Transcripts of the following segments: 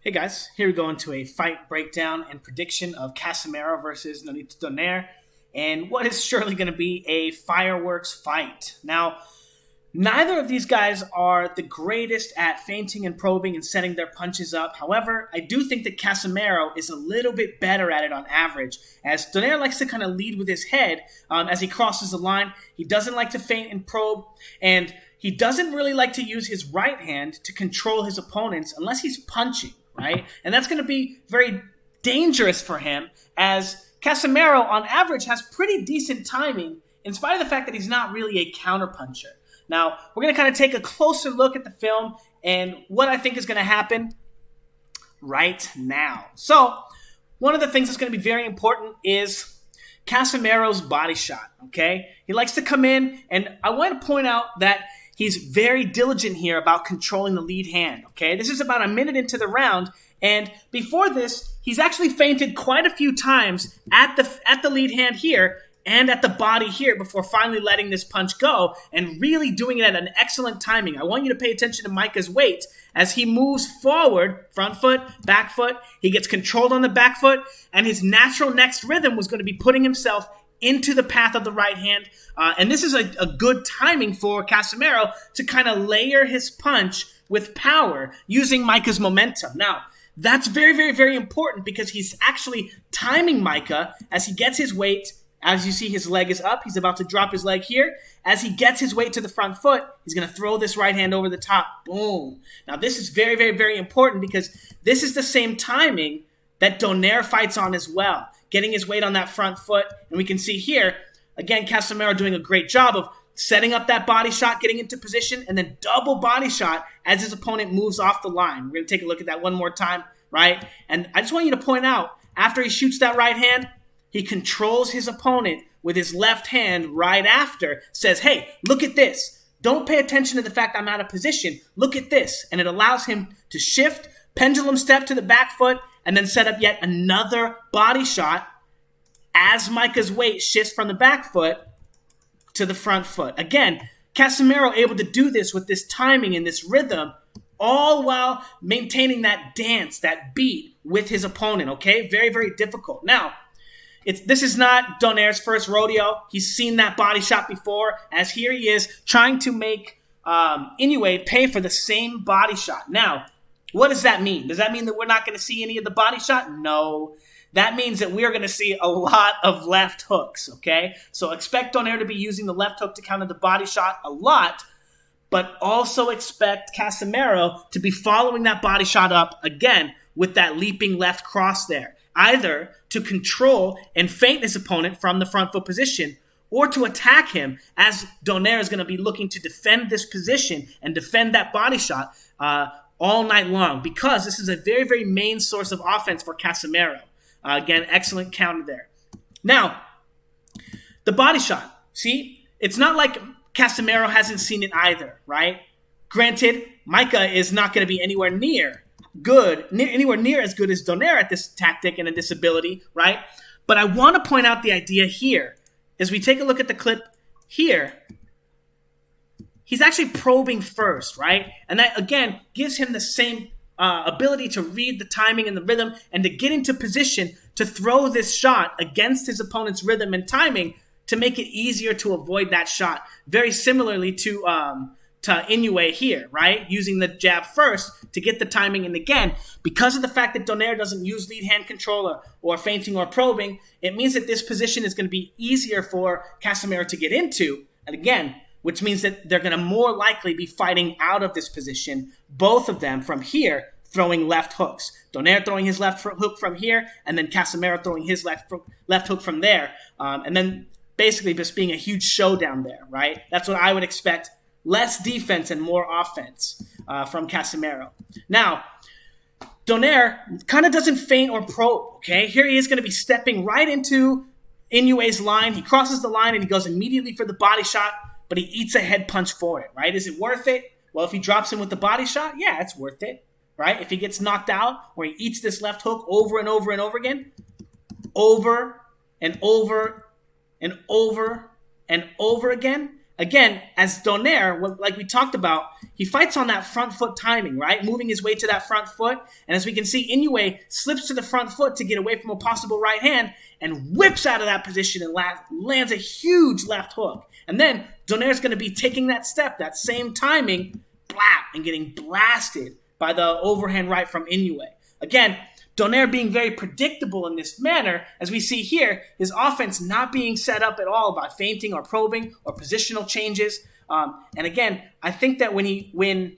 Hey guys, here we go into a fight breakdown and prediction of Casimero versus Nonito Donaire, and what is surely going to be a fireworks fight. Now, neither of these guys are the greatest at feinting and probing and setting their punches up. However, I do think that Casimero is a little bit better at it on average, as Donaire likes to kind of lead with his head as he crosses the line. He doesn't like to feint and probe, and he doesn't really like to use his right hand to control his opponents unless he's punching, right? And that's going to be very dangerous for him, as Casimero, on average, has pretty decent timing, in spite of the fact that he's not really a counterpuncher. Now, we're going to kind of take a closer look at the film and what I think is going to happen right now. So, one of the things that's going to be very important is Casimero's body shot, okay? He likes to come in, and I want to point out that he's very diligent here about controlling the lead hand, okay? This is about a minute into the round, and before this, he's actually feinted quite a few times at the lead hand here and at the body here before finally letting this punch go and really doing it at an excellent timing. I want you to pay attention to Micah's weight as he moves forward, front foot, back foot. He gets controlled on the back foot, and his natural next rhythm was going to be putting himself into the path of the right hand. And this is a good timing for Casimero to kind of layer his punch with power using Micah's momentum. Now, that's very, very, very important because he's actually timing Micah as he gets his weight. As you see, his leg is up. He's about to drop his leg here. As he gets his weight to the front foot, he's going to throw this right hand over the top. Boom. Now, this is very, very, very important because this is the same timing that Donaire fights on as well, getting his weight on that front foot. And we can see here, again, Casimero doing a great job of setting up that body shot, getting into position, and then double body shot as his opponent moves off the line. We're going to take a look at that one more time, right? And I just want you to point out, after he shoots that right hand, he controls his opponent with his left hand right after, says, hey, look at this. Don't pay attention to the fact I'm out of position. Look at this. And it allows him to shift, pendulum step to the back foot, and then set up yet another body shot as Micah's weight shifts from the back foot to the front foot. Again, Casimero able to do this with this timing and this rhythm, all while maintaining that dance, that beat with his opponent, okay? Very, very difficult. Now, this is not Donaire's first rodeo. He's seen that body shot before, as here he is trying to make Inoue pay for the same body shot. Now, what does that mean? Does that mean that we're not going to see any of the body shot? No. That means that we are going to see a lot of left hooks, okay? So expect Donaire to be using the left hook to counter the body shot a lot, but also expect Casimero to be following that body shot up again with that leaping left cross there, either to control and feint his opponent from the front foot position or to attack him, as Donaire is going to be looking to defend this position and defend that body shot all night long, because this is a very, very main source of offense for Casimero. Again, excellent counter there. Now, the body shot. See, it's not like Casimero hasn't seen it either, right? Granted, Micah is not going to be anywhere near as good as Donaire at this tactic and at this ability, right? But I want to point out the idea here. As we take a look at the clip here, he's actually probing first, right? And that, again, gives him the same ability to read the timing and the rhythm and to get into position to throw this shot against his opponent's rhythm and timing to make it easier to avoid that shot. Very similarly to Inoue here, right? Using the jab first to get the timing. And again, because of the fact that Donaire doesn't use lead hand control or feinting or probing, it means that this position is going to be easier for Casimero to get into. And again, which means that they're going to more likely be fighting out of this position, both of them from here, throwing left hooks. Donaire throwing his left hook from here, and then Casimero throwing his left hook from there. And then basically just being a huge showdown there, right? That's what I would expect. Less defense and more offense from Casimero. Now, Donaire kind of doesn't feint or probe, okay? Here he is going to be stepping right into Inoue's line. He crosses the line and he goes immediately for the body shot, but he eats a head punch for it, right? Is it worth it? Well, if he drops him with the body shot, yeah, it's worth it, right? If he gets knocked out or he eats this left hook over and over and over again, over and over and over and over again, again, as Donaire, like we talked about, he fights on that front foot timing, right? Moving his way to that front foot. And as we can see, Inoue slips to the front foot to get away from a possible right hand and whips out of that position and lands a huge left hook. And then Donaire's going to be taking that step, that same timing, blap, and getting blasted by the overhand right from Inoue. Again, Donaire being very predictable in this manner, as we see here, his offense not being set up at all by feinting or probing or positional changes. And again, I think that when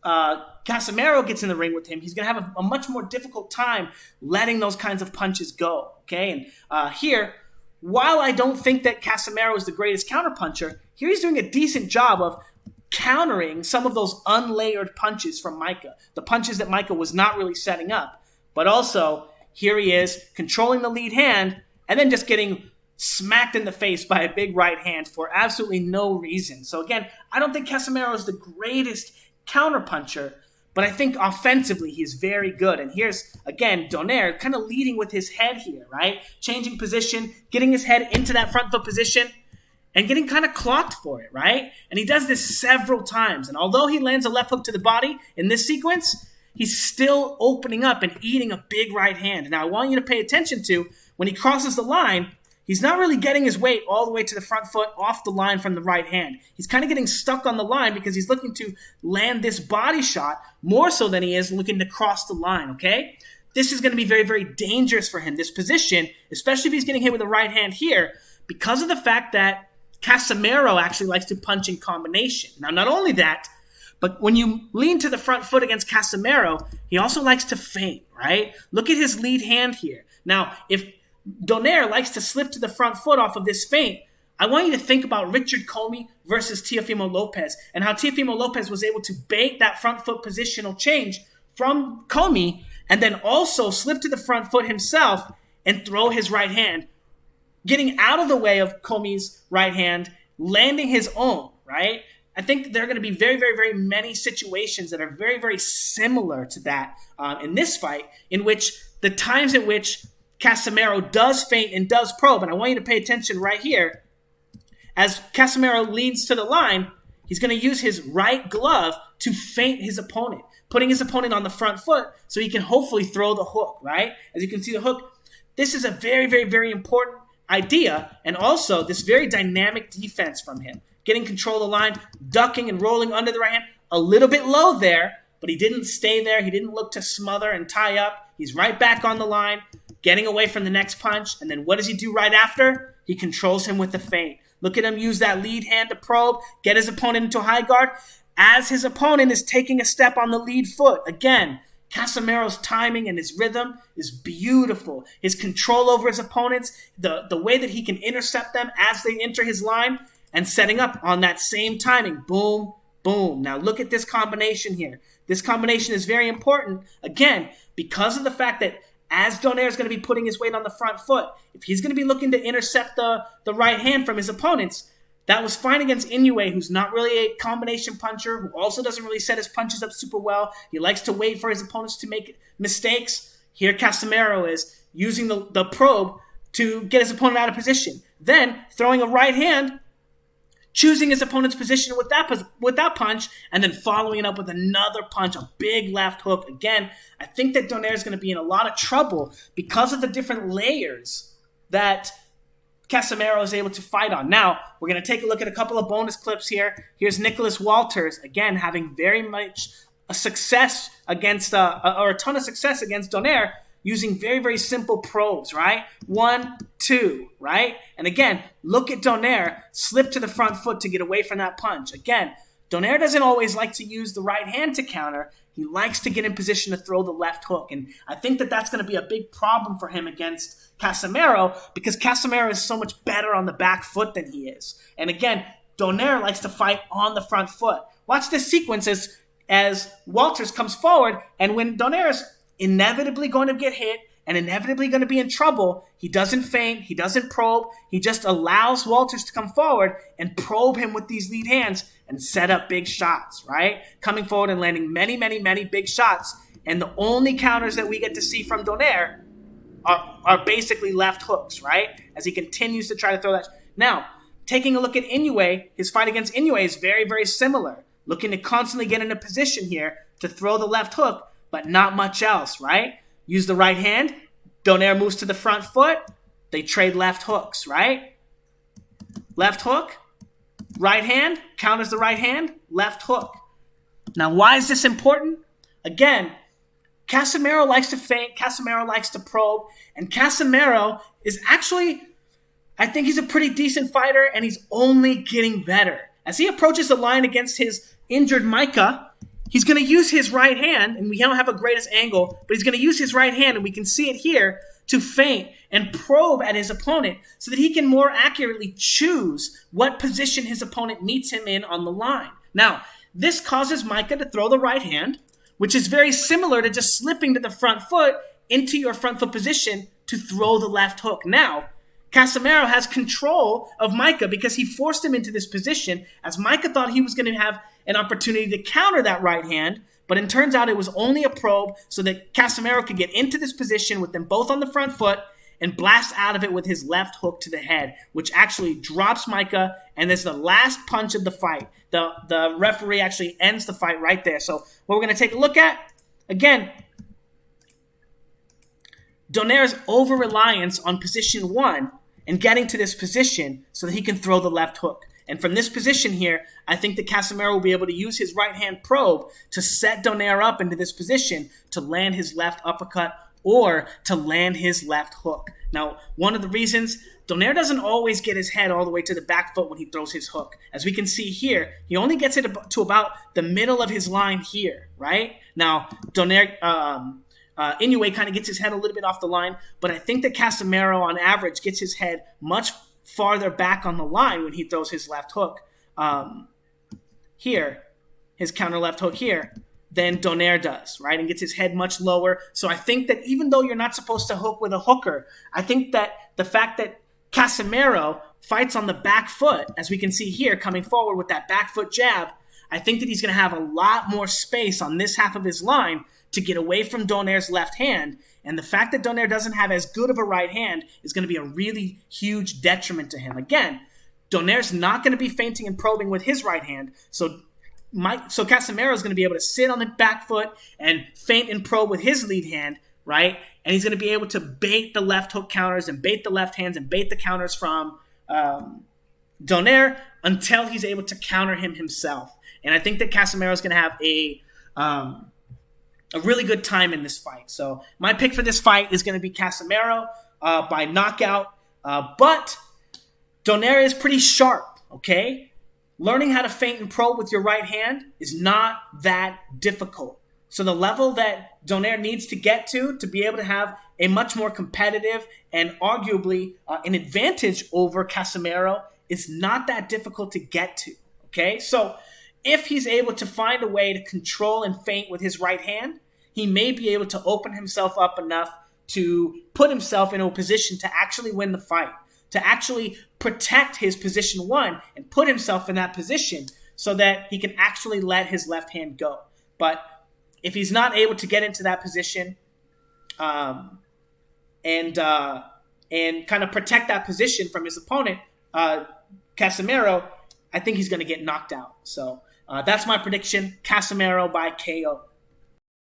Casimero gets in the ring with him, he's going to have a much more difficult time letting those kinds of punches go. Okay, and here, while I don't think that Casimero is the greatest counterpuncher, here he's doing a decent job of countering some of those unlayered punches from Micah, the punches that Micah was not really setting up. But also, here he is controlling the lead hand and then just getting smacked in the face by a big right hand for absolutely no reason. So again, I don't think Casimero is the greatest counterpuncher, but I think offensively he's very good. And here's, again, Donaire kind of leading with his head here, right? Changing position, getting his head into that front foot position, and getting kind of clocked for it, right? And he does this several times. And although he lands a left hook to the body in this sequence, he's still opening up and eating a big right hand. Now, I want you to pay attention to when he crosses the line, he's not really getting his weight all the way to the front foot off the line from the right hand. He's kind of getting stuck on the line because he's looking to land this body shot more so than he is looking to cross the line, okay? This is going to be very, very dangerous for him, this position, especially if he's getting hit with a right hand here, because of the fact that Casimero actually likes to punch in combination. Now, not only that, but when you lean to the front foot against Casimero, he also likes to feint, right? Look at his lead hand here. Now, if Donaire likes to slip to the front foot off of this feint, I want you to think about Richard Comey versus Teofimo Lopez and how Teofimo Lopez was able to bait that front foot positional change from Comey and then also slip to the front foot himself and throw his right hand, getting out of the way of Comey's right hand, landing his own, right? I think there are going to be very, very, very many situations that are very, very similar to that in this fight, in which the times at which Casimero does feint and does probe, and I want you to pay attention right here, as Casimero leads to the line, he's going to use his right glove to feint his opponent, putting his opponent on the front foot so he can hopefully throw the hook, right? As you can see the hook, this is a very, very, very important idea, and also this very dynamic defense from him. Getting control of the line, ducking and rolling under the right hand. A little bit low there, but he didn't stay there. He didn't look to smother and tie up. He's right back on the line, getting away from the next punch. And then what does he do right after? He controls him with the feint. Look at him use that lead hand to probe, get his opponent into high guard, as his opponent is taking a step on the lead foot. Again, Casimero's timing and his rhythm is beautiful. His control over his opponents, the way that he can intercept them as they enter his line, and setting up on that same timing. Boom, boom. Now look at this combination here. This combination is very important, again, because of the fact that as Donaire is going to be putting his weight on the front foot, if he's going to be looking to intercept the right hand from his opponents, that was fine against Inoue, who's not really a combination puncher, who also doesn't really set his punches up super well. He likes to wait for his opponents to make mistakes. Here Casimero is using the probe to get his opponent out of position. Then throwing a right hand, choosing his opponent's position with that punch, and then following it up with another punch, a big left hook. Again, I think that Donaire is going to be in a lot of trouble because of the different layers that Casimero is able to fight on. Now, we're going to take a look at a couple of bonus clips here. Here's Nicholas Walters, again, having very much a success against, or a ton of success against Donaire, using very, very simple probes, right? 1, 2, right? And again, look at Donaire slip to the front foot to get away from that punch. Again, Donaire doesn't always like to use the right hand to counter. He likes to get in position to throw the left hook. And I think that that's going to be a big problem for him against Casimero, because Casimero is so much better on the back foot than he is. And again, Donaire likes to fight on the front foot. Watch this sequence as Walters comes forward, and when Donaire is inevitably going to get hit and inevitably going to be in trouble, he doesn't feint, he doesn't probe, he just allows Walters to come forward and probe him with these lead hands and set up big shots, right? Coming forward and landing many, many, many big shots. And the only counters that we get to see from Donaire are basically left hooks, right? As he continues to try to throw that. Now, taking a look at Inoue, his fight against Inoue is very, very similar. Looking to constantly get in a position here to throw the left hook, but not much else, right? Use the right hand. Donaire moves to the front foot. They trade left hooks, right? Left hook, right hand, counters the right hand, left hook. Now, why is this important? Again, Casimero likes to feint, Casimero likes to probe, and Casimero is actually, I think he's a pretty decent fighter, and he's only getting better. As he approaches the line against his injured Micah, he's going to use his right hand, and we don't have a greatest angle, but he's going to use his right hand, and we can see it here, to feint and probe at his opponent so that he can more accurately choose what position his opponent meets him in on the line. Now, this causes Micah to throw the right hand, which is very similar to just slipping to the front foot into your front foot position to throw the left hook. Now, Casimero has control of Micah because he forced him into this position as Micah thought he was going to have an opportunity to counter that right hand, but it turns out it was only a probe so that Casimero could get into this position with them both on the front foot and blast out of it with his left hook to the head, which actually drops Micah, and this is the last punch of the fight. The referee actually ends the fight right there. So what we're going to take a look at, again, Donaire's over-reliance on position 1 and getting to this position so that he can throw the left hook. And from this position here, I think that Casimero will be able to use his right-hand probe to set Donaire up into this position to land his left uppercut or to land his left hook. Now, one of the reasons, Donaire doesn't always get his head all the way to the back foot when he throws his hook. As we can see here, he only gets it to about the middle of his line here, right? Now, Donaire, Inoue kind of gets his head a little bit off the line, but I think that Casimero, on average, gets his head much farther back on the line when he throws his left hook here, his counter left hook here, than Donaire does, right? And gets his head much lower. So I think that even though you're not supposed to hook with a hooker, I think that the fact that Casimero fights on the back foot, as we can see here, coming forward with that back foot jab, I think that he's going to have a lot more space on this half of his line to get away from Donaire's left hand. And the fact that Donaire doesn't have as good of a right hand is going to be a really huge detriment to him. Again, Donaire's not going to be feinting and probing with his right hand, so Casimero is going to be able to sit on the back foot and feint and probe with his lead hand, right? And he's going to be able to bait the left hook counters and bait the left hands and bait the counters from Donaire until he's able to counter him himself. And I think that Casimero is going to have a really good time in this fight. So my pick for this fight is going to be Casimero by knockout. But Donaire is pretty sharp, okay? Learning how to feint and probe with your right hand is not that difficult. So the level that Donaire needs to get to be able to have a much more competitive and arguably an advantage over Casimero is not that difficult to get to, okay? So if he's able to find a way to control and feint with his right hand, he may be able to open himself up enough to put himself in a position to actually win the fight, to actually protect his position 1 and put himself in that position so that he can actually let his left hand go. But if he's not able to get into that position and kind of protect that position from his opponent, Casimero, I think he's going to get knocked out. So that's my prediction, Casimero by KO.